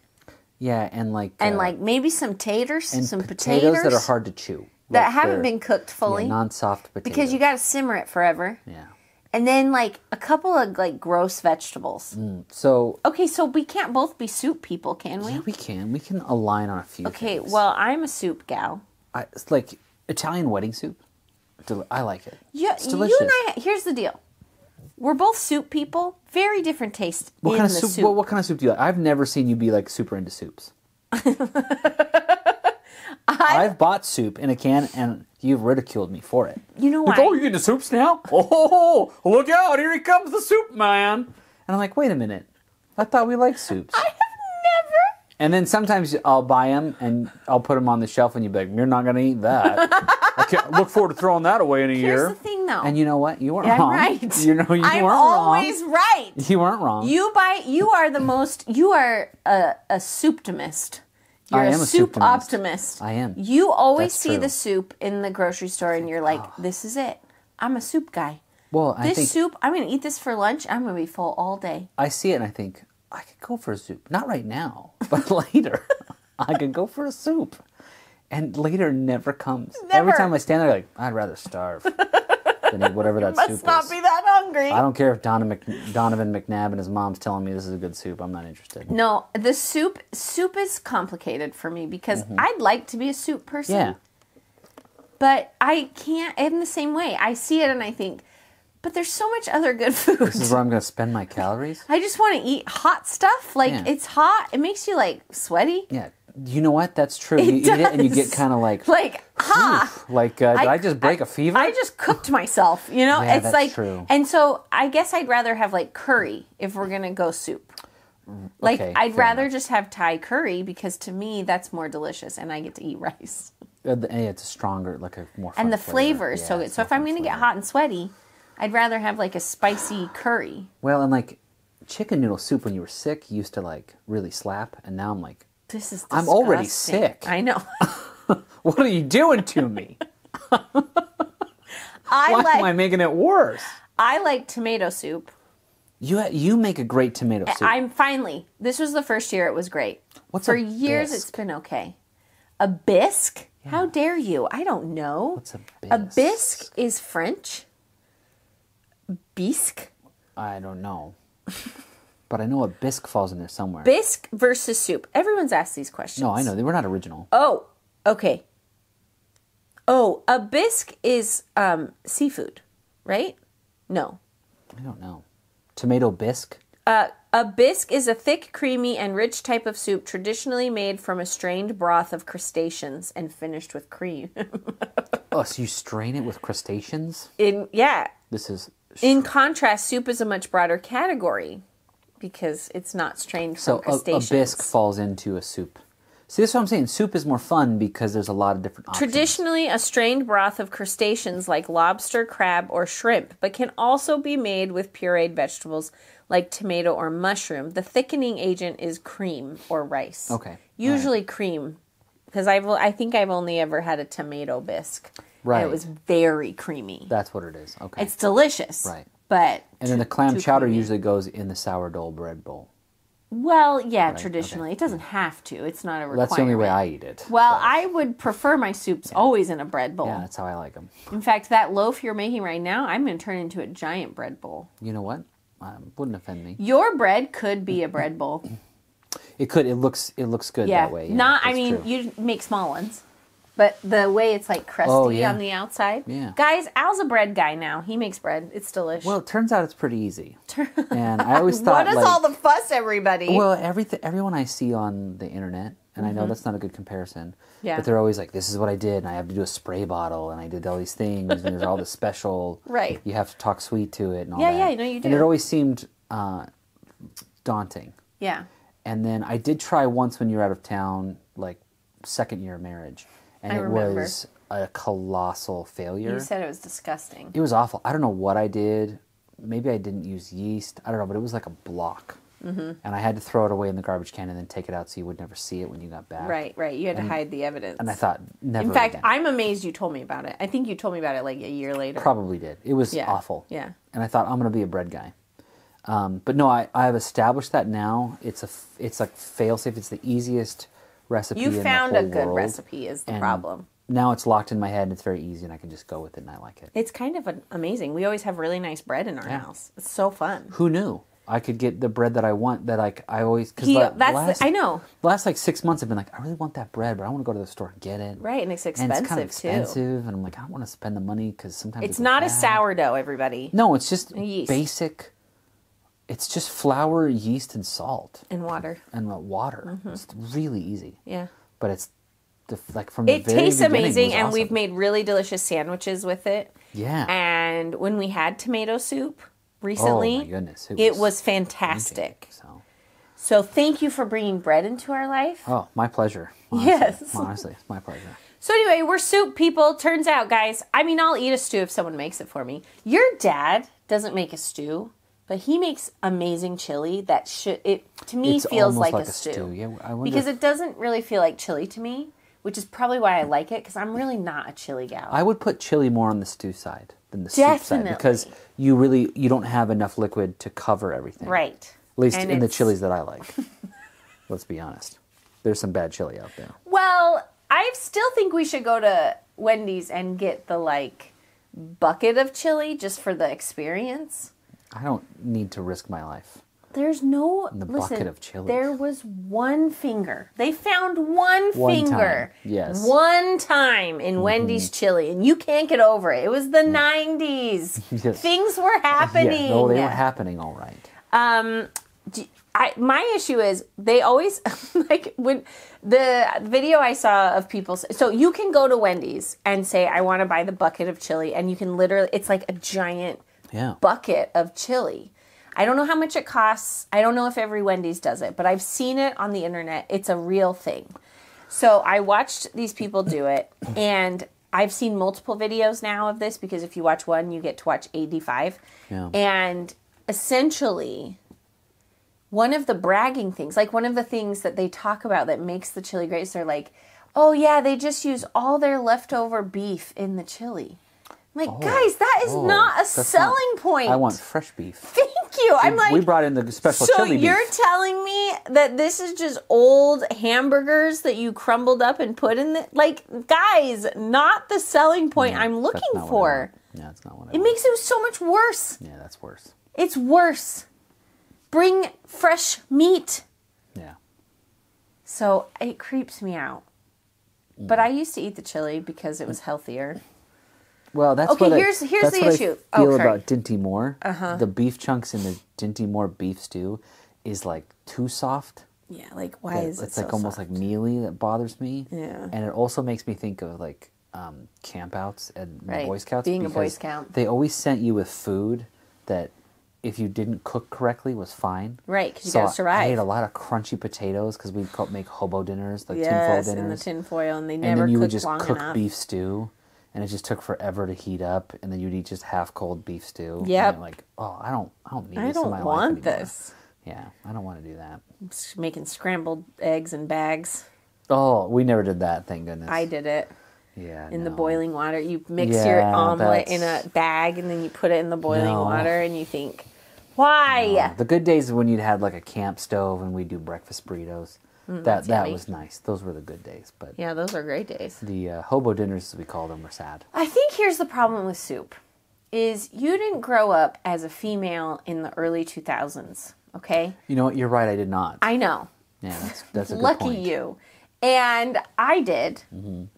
Yeah, and like maybe some taters, and some potatoes that are hard to chew. that Like haven't they're- been cooked fully. Yeah, non-soft potatoes. Because you got to simmer it forever. Yeah. And then like a couple of like gross vegetables. So Okay, so we can't both be soup people, can we? yeah, we can align on a few. Okay, things. well, I'm a soup gal. It's like Italian wedding soup. I like it. Yeah, It's delicious. you and I. Here's the deal. We're both soup people. Very different taste What in kind of the soup? What kind of soup do you like? I've never seen you be like super into soups. I've bought soup in a can, and you've ridiculed me for it. You know Like, why? oh, you into soups now? Oh, look out! Here he comes, the soup man. And I'm like, wait a minute. I thought we liked soups. I have never. And then sometimes I'll buy them and I'll put them on the shelf, and you'll be like, "You're not going to eat that." I can't look forward to throwing that away in a year. Here's the thing, though. And you know what? You weren't I'm wrong. right. You know, you I'm weren't always wrong. right. You weren't wrong. You are the most. You are a souptimist. You're I am a soup souptimist. optimist. I am. You always That's see true. the soup in the grocery store, and you're like, "This is it. I'm a soup guy. Well, I This think soup. I'm going to eat this for lunch. I'm going to be full all day." I see it and I think I could go for a soup. Not right now, but later. I could go for a soup. And later never comes. Every Never. time I stand there, like, I'd rather starve than eat whatever that soup Must not is. be that hungry. I don't care if Donovan McNabb and his mom's telling me this is a good soup. I'm not interested. No, the soup is complicated for me because I'd like to be a soup person. Yeah. But I can't in the same way. I see it and I think, but there's so much other good food. This is where I'm going to spend my calories? I just want to eat hot stuff. Like Yeah. it's hot. It makes you like sweaty. Yeah. You know what? That's true. You eat it and you get kind of like, Like, like, did I just break a fever? I just cooked myself, you know? Yeah, it's that's like true. And so I guess I'd rather have like curry if we're gonna go soup. Like Okay, I'd fair rather enough. just have Thai curry because to me that's more delicious and I get to eat rice. It's a stronger, like a more fun And the flavor. flavor is Yeah, so good. it's So more if I'm fun gonna get flavor. hot and sweaty, I'd rather have like a spicy curry. Well, and like chicken noodle soup when you were sick used to like really slap, and now I'm like, This is I'm already disgusting. sick. I know. what are you doing to me? Why am I making it worse? I like tomato soup. You make a great tomato soup. I'm finally. This was the first year it was great. What's For a years bisque? it's been okay. A bisque? How dare you? I don't know. What's a A bisque? bisque is French. Bisque. I don't know, but I know a bisque falls in there somewhere. Bisque versus soup. Everyone's asked these questions. No, I know they were not original. Oh, okay. Oh, a bisque is seafood, right? No. I don't know. Tomato bisque. A bisque is a thick, creamy, and rich type of soup traditionally made from a strained broth of crustaceans and finished with cream. Oh, so you strain it with crustaceans? Yeah. This is In contrast, soup is a much broader category because it's not strained so from crustaceans. a bisque falls into a soup. See, that's what I'm saying. Soup is more fun because there's a lot of different options. Traditionally, a strained broth of crustaceans like lobster, crab, or shrimp, but can also be made with pureed vegetables like tomato or mushroom. The thickening agent is cream or rice. Okay. Usually cream, because I think I've only ever had a tomato bisque. Right. And it was very creamy. That's what it is. Okay. It's delicious. Right. But And then the clam chowder creamy. usually goes in the sourdough bread bowl. Well, yeah, traditionally. It doesn't have to. It's not a requirement. That's the only way I eat it. Well, I would prefer my soups always in a bread bowl. Yeah, that's how I like them. In fact, that loaf you're making right now, I'm going to turn into a giant bread bowl. You know what? Wouldn't offend me. Your bread could be a bread bowl. It could. It looks good Yeah. that way. Yeah, Not. I that's mean, true. you make small ones. But the way it's like crusty on the outside. Yeah. Guys, Al's a bread guy now. He makes bread. It's delish. Well, it turns out it's pretty easy. And I always thought, what is all the fuss, everybody? Well, everyone I see on the internet, and I know that's not a good comparison, but they're always like, this is what I did, and I have to do a spray bottle, and I did all these things, and there's all this special, right. You have to talk sweet to it, and all that. Yeah, I know you do. And it always seemed daunting. Yeah. And then I did try once when you were out of town, like second year of marriage, and it was a colossal failure. You said it was disgusting. It was awful. I don't know what I did. Maybe I didn't use yeast. I don't know, but it was like a block. Mm-hmm. And I had to throw it away in the garbage can and then take it out so you would never see it when you got back. Right. You had to hide the evidence. And I thought, never In fact, again. I'm amazed you told me about it. I think you told me about it like a year later. Probably did. It was awful. Yeah. And I thought, I'm going to be a bread guy. But no, I've established that now. It's like fail-safe. It's the easiest recipe in the whole world. You found a good recipe is the problem. Now it's locked in my head and it's very easy and I can just go with it and I like it. It's kind of amazing. We always have really nice bread in our house. It's so fun. Who knew? I could get the bread that I want that I always... I know. The last like 6 months I've been like, I really want that bread, but I want to go to the store and get it. Right, and it's expensive, and it's kind of expensive, too. And I'm like, I don't want to spend the money because sometimes it's not a sourdough, everybody. No, it's just yeast. Basic... It's just flour, yeast, and salt. And water. And water. Mm-hmm. It's really easy. Yeah. But it's from the very beginning. It tastes amazing, and awesome. we've made really delicious sandwiches with it. Yeah. And when we had tomato soup recently, oh my goodness, it was fantastic. So thank you for bringing bread into our life. Oh, my pleasure. Honestly. Yes. Honestly, it's my pleasure. So anyway, we're soup people. Turns out, guys, I'll eat a stew if someone makes it for me. Your dad doesn't make a stew. But he makes amazing chili that to me feels like a stew. Yeah, because it doesn't really feel like chili to me, which is probably why I like it, because I'm really not a chili gal. I would put chili more on the stew side than the soup side because you don't have enough liquid to cover everything. Right. At least in the chilies that I like. Let's be honest. There's some bad chili out there. Well, I still think we should go to Wendy's and get the bucket of chili just for the experience. I don't need to risk my life. There's no... bucket of chili. There was one finger. They found one finger. Time. Yes. One time in Wendy's chili, and you can't get over it. It was the 90s. Yes. Things were happening. Yeah, no, they were happening all right. My issue is they always... when the video I saw of people... So you can go to Wendy's and say, I want to buy the bucket of chili, and you can literally... It's like a giant... bucket of chili. I don't know how much it costs. I don't know if every Wendy's does it, but I've seen it on the internet. It's a real thing. So I watched these people do it, and I've seen multiple videos now of this because if you watch one, you get to watch 85. Yeah. And essentially, one of the bragging things, one of the things that they talk about that makes the chili great is they're like, oh yeah, they just use all their leftover beef in the chili. Guys, that is not a selling point. I want fresh beef. Thank you. We brought in the special chili beef. So you're telling me that this is just old hamburgers that you crumbled up and put in the... guys, not the selling point I'm looking for. Yeah, that's not what I want. It makes it so much worse. Yeah, that's worse. It's worse. Bring fresh meat. Yeah. So it creeps me out. But I used to eat the chili because it was healthier. Well, that's here's the issue. I feel about Dinty Moore. The beef chunks in the Dinty Moore beef stew is too soft. Yeah, why is it so It's almost soft? mealy that bothers me. Yeah. And it also makes me think of campouts and Boy Scouts. Being a Boy Scout. They always sent you with food that if you didn't cook correctly was fine. Right, because you got to survive. I ate a lot of crunchy potatoes because we'd make hobo dinners, tinfoil dinners. Yes, in the tinfoil, and they and never then you would cooked just long cook enough. beef stew. And it just took forever to heat up, and then you'd eat just half cold beef stew. Yep. And I don't need this I in don't my life want anymore. this. Yeah, I don't want to do that. Making scrambled eggs in bags. Oh, we never did that, thank goodness. I did it. Yeah. In the boiling water. You mix your omelet in a bag, and then you put it in the boiling water, and you think, why? No. The good days when you'd had a camp stove, and we'd do breakfast burritos. That was nice. Those were the good days. But yeah, those are great days. The hobo dinners, as we call them, were sad. I think here's the problem with soup, is you didn't grow up as a female in the early 2000s, okay? You know what? You're right. I did not. I know. Yeah, that's a good Lucky point. you. And I did,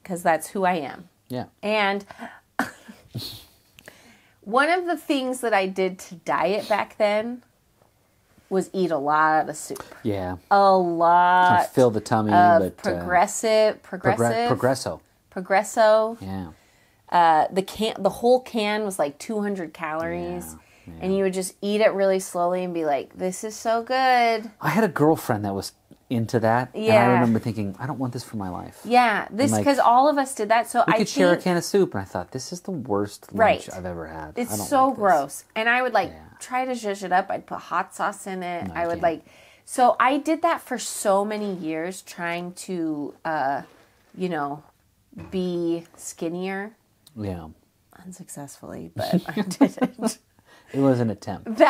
because that's who I am. Yeah. And one of the things that I did to diet back then was eat a lot of soup. Yeah. A lot. To fill the tummy, of but Progresso. Yeah. The whole can was like 200 calories. Yeah. And you would just eat it really slowly and be like, this is so good. I had a girlfriend that was into that. And Yeah. I remember thinking, I don't want this for my life. Yeah, this like, because all of us did that. So We I could share a can of soup, and I thought, this is the worst lunch I've ever had. I It's don't so like this. gross. And I would try to zhuzh it up. I'd put hot sauce in it. No, I would can't. so I did that for so many years, trying to, be skinnier. Yeah. Unsuccessfully, but I did it. It was an attempt. And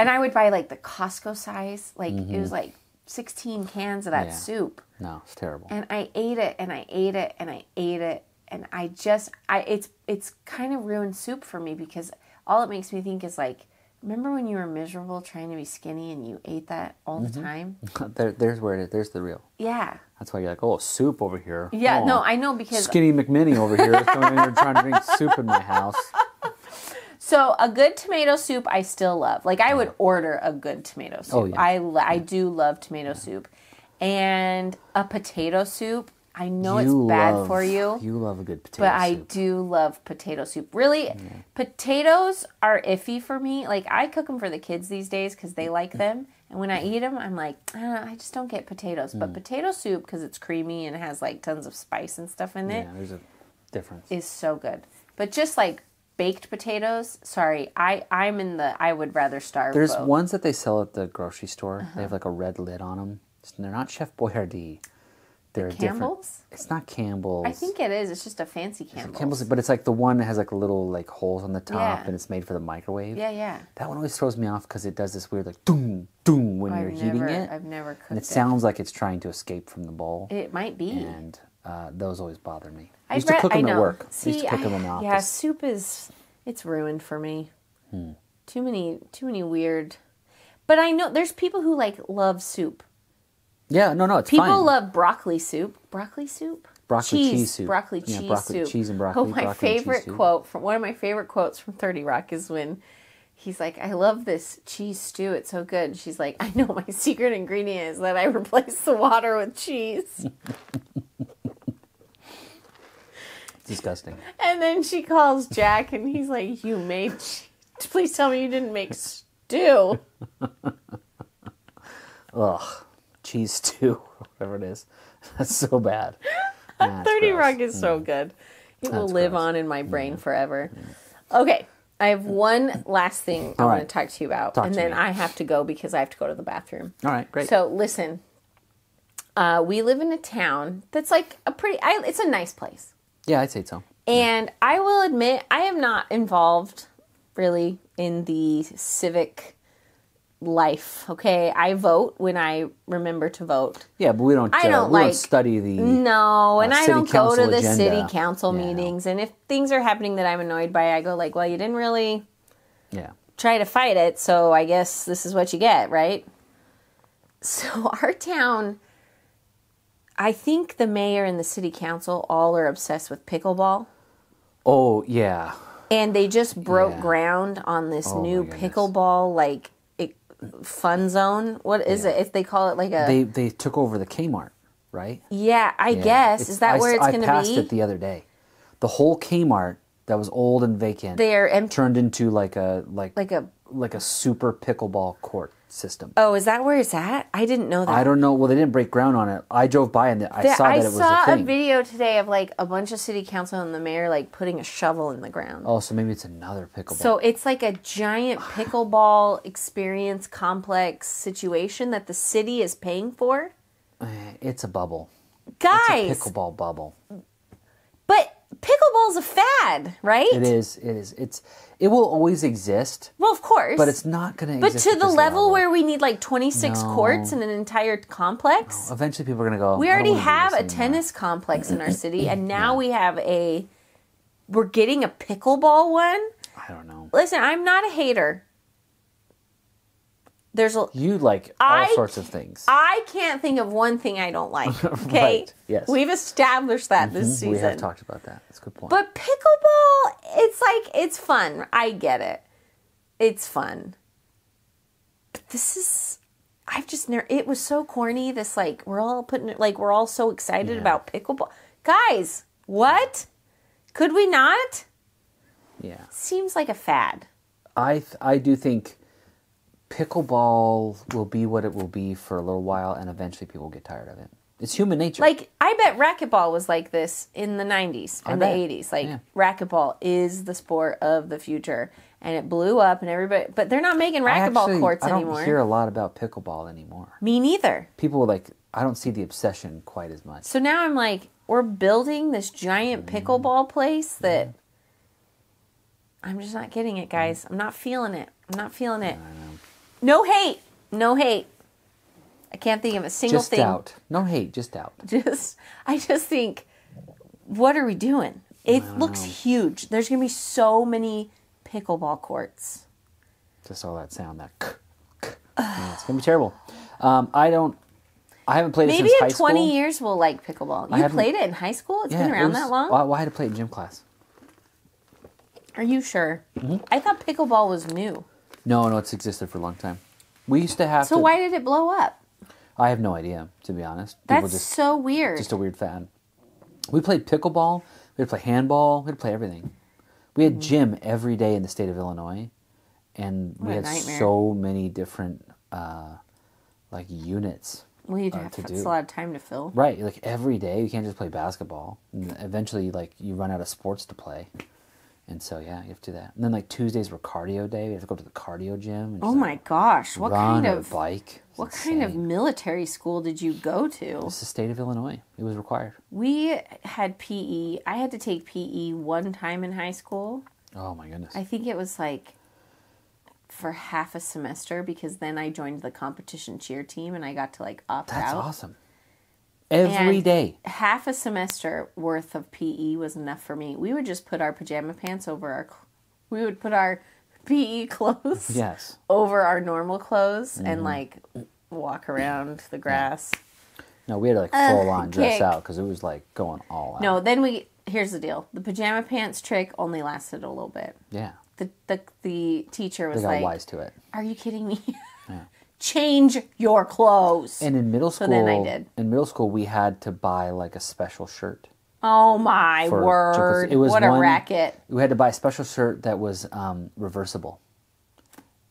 I would buy like the Costco size, it was like 16 cans of that soup. No, it's terrible. And I ate it and I ate it and I ate it and it's kind of ruined soup for me, because all it makes me think is like, remember when you were miserable trying to be skinny and you ate that all the time? There's where it is. There's the real. Yeah. That's why you're like, oh, soup over here. Yeah, Oh, no, I know, because Skinny McMinnie over here is coming in here trying to drink soup in my house. so a good tomato soup I still love. Like I would order a good tomato soup. Oh, yeah. I do love tomato soup. And a potato soup, I know it's bad for you. You love a good potato But soup. I do love potato soup. Really, potatoes are iffy for me. Like, I cook them for the kids these days because they like them. And when I eat them, I'm like, I just don't get potatoes. But potato soup, because it's creamy and has, like, tons of spice and stuff in it, Yeah, there's a difference. is so good. But just, like, baked potatoes, sorry, I'm in the I would rather starve There's boat. ones that they sell at the grocery store. They have, like, a red lid on them. They're not Chef Boyardee. They're Campbell's? different. It's not Campbell's. I think it is. It's just a fancy Campbell's. Campbell's, but it's like the one that has like little like holes on the top, Yeah. and it's made for the microwave. Yeah, yeah. That one always throws me off because it does this weird like doom doom when you're heating it. I've never cooked and it it. sounds like it's trying to escape from the bowl. It might be. And those always bother me. I used to cook them at work. I used to cook them in the office. Yeah, soup it's ruined for me. Too many weird. But I know there's people who like love soup. Yeah, no, it's People fine. love broccoli soup. Broccoli soup? Broccoli cheese soup. Broccoli Yeah, cheese broccoli, soup. cheese and broccoli, Oh, my broccoli and cheese favorite soup. quote from one of my favorite quotes from 30 Rock is when he's like, "I love this cheese stew. It's so good." She's like, "I know, my secret ingredient is that I replace the water with cheese." Disgusting. And then she calls Jack and he's like, "You made please tell me you didn't make stew." Ugh. Cheese stew, whatever it is. That's so bad. That's 30 gross. Rock is so good. It will That's live gross. on in my brain forever. Okay. I have one last thing I All want right. to talk to you about. Talk and to then me. I have to go because I have to go to the bathroom. All right, great. So listen, we live in a town that's like it's a nice place. Yeah, I'd say so. And I will admit, I am not involved really in the civic life. Okay, I vote when I remember to vote. Yeah, but we don't. I don't we like- don't study the. No, and I city don't go to council the agenda. city council Yeah, no. meetings. And if things are happening that I'm annoyed by, I go like, well, you didn't really Yeah. try to fight it, so I guess this is what you get, right? So our town, I think the mayor and the city council all are obsessed with pickleball. Oh yeah. And they just broke Yeah. ground on this Oh, new my goodness. pickleball fun zone. What is it? If they call it like a They took over the Kmart, right? yeah, I Yeah. guess is that where it's going I to passed be? it the other day. The whole Kmart that was old and vacant They're empty. turned into like a Like a super pickleball court system. oh, is that where it's at? I didn't know that. I don't know. Well, they didn't break ground on it. I drove by and I saw that it was a thing. video today of like a bunch of city council and the mayor like putting a shovel in the ground. Oh, so maybe it's another pickleball. So it's like a giant pickleball experience complex situation that the city is paying for. It's a bubble. Guys, It's a pickleball bubble. but pickleball's a fad, right? It is. It will always exist, Well, of course. but it's not going to But exist. to at the this level where we need like 26 No. courts and an entire complex. eventually people are going to go. We "I don't already wanna do have this a anymore." tennis complex in our city, and now we're getting a pickleball one. I don't know. Listen, I'm not a hater. There's a You like all sorts of things. I can't think of one thing I don't like. Okay, Right, yes. We've established that this season. We have talked about that. That's a good point. But pickleball, it's fun. I get it. It's fun. But this is, I've just never, it was so corny. This like, we're all so excited about pickleball. Guys, what? Could we not? Yeah. Seems like a fad. I do think pickleball will be what it will be for a little while, and eventually people will get tired of it. It's human nature. Like, I bet racquetball was like this in the 90s and the 80s. Like, racquetball is the sport of the future. And it blew up and everybody... But they're not making racquetball courts anymore. I don't hear a lot about pickleball anymore. Me neither. People like... I don't see the obsession quite as much. So now I'm like, we're building this giant pickleball place that... I'm just not getting it, guys. I'm not feeling it. I know. No hate. No hate. I can't think of a single thing. Just doubt. No hate, just doubt. I just think, what are we doing? It looks huge. There's going to be so many pickleball courts. Just all that sound, yeah, it's going to be terrible. I haven't played it since high school. Maybe in 20 years we'll like pickleball. You played it in high school? It's been around that long? Well, I had to play it in gym class. Are you sure? Mm-hmm. I thought pickleball was new. No, it's existed for a long time. We used to have So why did it blow up? I have no idea, to be honest. That's so weird. Just a weird fad. We played pickleball. We had to play handball. We had to play everything. We had gym every day in the state of Illinois. And we had so many different units that's a lot of time to fill. Right. Like every day. You can't just play basketball. And eventually, you run out of sports to play. And so, you have to do that. And then, Tuesdays were cardio day. We have to go to the cardio gym. And my gosh. What kind of bike? What kind of military school did you go to? It's the state of Illinois. It was required. We had PE. I had to take PE one time in high school. Oh, my goodness. I think it was for half a semester because then I joined the competition cheer team and I got to opt out. That's awesome. Every day. Half a semester worth of PE was enough for me. We would just put our pajama pants over we would put our PE clothes over our normal clothes and walk around the grass. No, we had to full on dress out because it was going all out. No, then here's the deal. The pajama pants trick only lasted a little bit. Yeah. The teacher was they got wise to it. Are you kidding me? Yeah. Change your clothes. And in middle school, then I did. In middle school, we had to buy a special shirt. Oh my word! What a racket! We had to buy a special shirt that was reversible,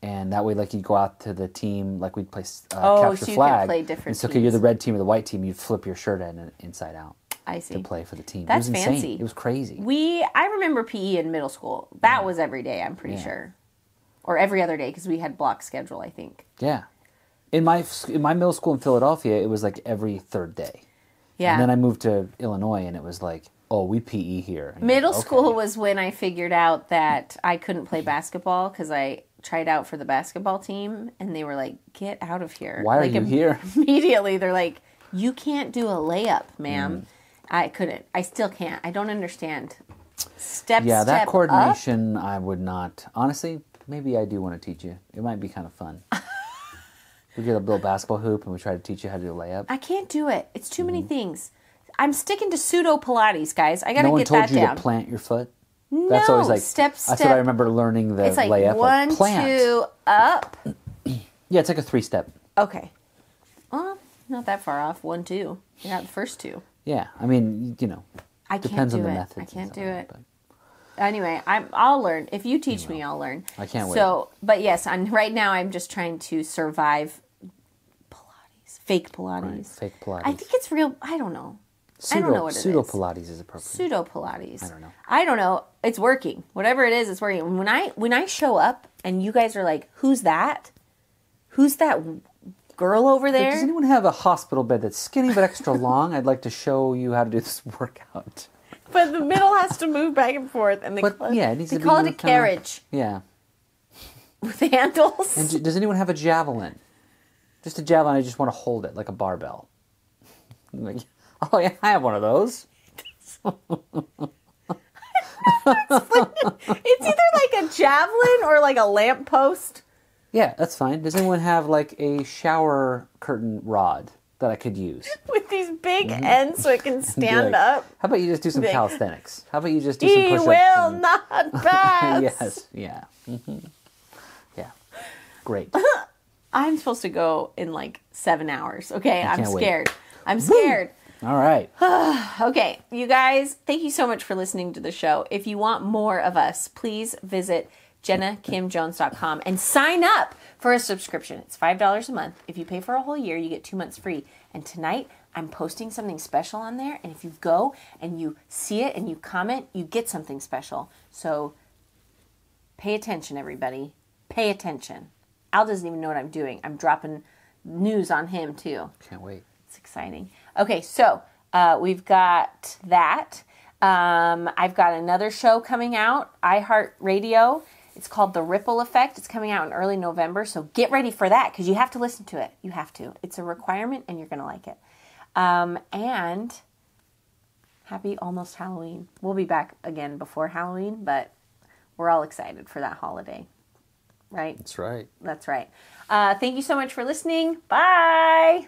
and that way, you'd go out to the team, we'd play capture so flag. You could play different so you're the red team or the white team, you'd flip your shirt inside out. I see. To play for the team. That's it was fancy. Insane. It was crazy. I remember PE in middle school. That was every day. I'm pretty sure, or every other day because we had block schedule. I think. Yeah. In my middle school in Philadelphia, it was every third day. Yeah. And then I moved to Illinois, and it was we PE here. And middle school was when I figured out that I couldn't play basketball because I tried out for the basketball team, and they were like, "Get out of here!" Why are you here? Immediately, they're like, "You can't do a layup, ma'am." I couldn't. I still can't. I don't understand. Step that coordination, up? I would not. Honestly, maybe I do want to teach you. It might be kind of fun. We get a little basketball hoop and we try to teach you how to do a layup. I can't do it. It's too many things. I'm sticking to pseudo Pilates, guys. I got to get that down. No one told you to plant your foot? No, that's always step. That's what I remember learning the layup. One, plant. 2, up. Yeah, it's a 3-step. Okay. Well, not that far off. 1, 2. You got the first 2. Yeah, I mean, I depends on the can't methods. I can't do it. Anyway, I'll learn. If you teach me, I'll learn. I can't wait. So, but yes, right now I'm just trying to survive Pilates, fake Pilates. Right, fake Pilates. I think it's real. I don't know. I don't know what it is. Pseudo Pilates is appropriate. Pseudo Pilates. I don't know. It's working. Whatever it is, it's working. When I show up and you guys are like, "Who's that? Who's that girl over there?" Does anyone have a hospital bed that's skinny but extra long? I'd like to show you how to do this workout. But the middle has to move back and forth, and they call it a carriage. Yeah. With handles. And does anyone have a javelin? Just a javelin. I just want to hold it like a barbell. Oh yeah, I have one of those. It's either a javelin or a lamppost. Yeah, that's fine. Does anyone have like a shower curtain rod that I could use? With these big ends so it can stand up. How about you just do some Big. calisthenics? How about you just do some He push-ups? will not pass. Yes, yeah. Yeah, great. I'm supposed to go in like 7 hours. Okay, I'm can't wait. scared. I'm scared. All right. Okay, you guys, thank you so much for listening to the show. If you want more of us, please visit JennaKimJones.com and sign up for a subscription. It's $5 a month. If you pay for a whole year, you get 2 months free. And tonight, I'm posting something special on there. And if you go and you see it and you comment, you get something special. So pay attention, everybody. Pay attention. Al doesn't even know what I'm doing. I'm dropping news on him, too. Can't wait. It's exciting. Okay, so we've got that. I've got another show coming out, iHeartRadio. It's called The Ripple Effect. It's coming out in early November, so get ready for that because you have to listen to it. You have to. It's a requirement, and you're going to like it. And happy almost Halloween. We'll be back again before Halloween, but we're all excited for that holiday, right? That's right. That's right. Thank you so much for listening. Bye.